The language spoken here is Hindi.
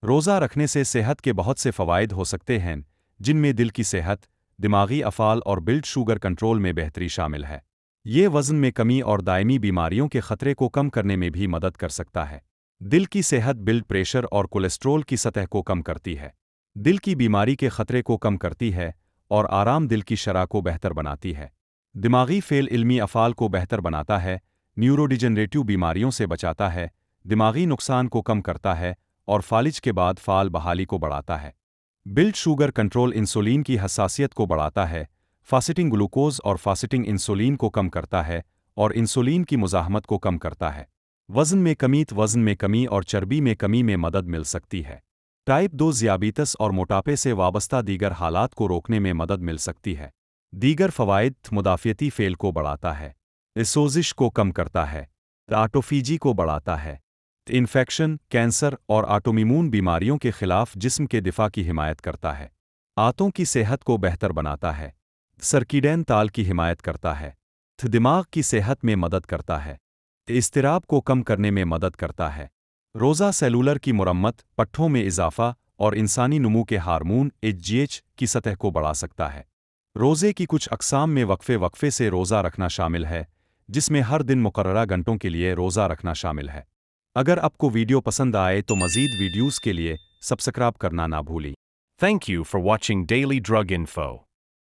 रोज़ा रखने से सेहत के बहुत से फ़वाइद हो सकते हैं, जिनमें दिल की सेहत, दिमागी अफ़ाल और ब्लड शुगर कंट्रोल में बेहतरी शामिल है। ये वज़न में कमी और दायमी बीमारियों के ख़तरे को कम करने में भी मदद कर सकता है। दिल की सेहत ब्लड प्रेशर और कोलेस्ट्रॉल की सतह को कम करती है। दिल की बीमारी के ख़तरे को कम करती है और आराम दिल की शरह को बेहतर बनाती है। दिमागी फ़ेल इल्मी अफ़ाल को बेहतर बनाता है, न्यूरोडिजनरेटिव बीमारियों से बचाता है, दिमागी नुकसान को कम करता है और फालिज के बाद फ़ाल बहाली को बढ़ाता है। ब्लड शुगर कंट्रोल इंसुलिन की हसासियत को बढ़ाता है, फास्टिंग ग्लूकोज और फास्टिंग इंसुलिन को कम करता है और इंसुलिन की मुज़ाहमत को कम करता है। वज़न में कमी और चर्बी में कमी में मदद मिल सकती है। टाइप 2 ज़ियाबितस और मोटापे से वाबस्ता दीगर हालात को रोकने में मदद मिल सकती है। दीगर फ़वाइद मुदाफ़ियती फ़ेल को बढ़ाता है, सोज़िश को कम करता है, ऑटोफ़ेजी को बढ़ाता है, इन्फेक्शन, कैंसर और ऑटोइम्यून बीमारियों के खिलाफ जिस्म के दिफा की हिमायत करता है। आंतों की सेहत को बेहतर बनाता है, सर्कीडेन ताल की हिमायत करता है, दिमाग की सेहत में मदद करता है, इज़्तिराब को कम करने में मदद करता है। रोज़ा सेलुलर की मुरम्मत, पट्ठों में इजाफ़ा और इंसानी नमू के हार्मोन HGH की सतह को बढ़ा सकता है। रोज़े की कुछ अक़साम में वक्फ़े से रोज़ा रखना शामिल है, जिसमें हर दिन मुकर्ररा घंटों के लिए रोज़ा रखना शामिल है। अगर आपको वीडियो पसंद आए तो मज़ीद वीडियोज़ के लिए सब्सक्राइब करना ना भूलें। Thank you for watching Daily Drug Info.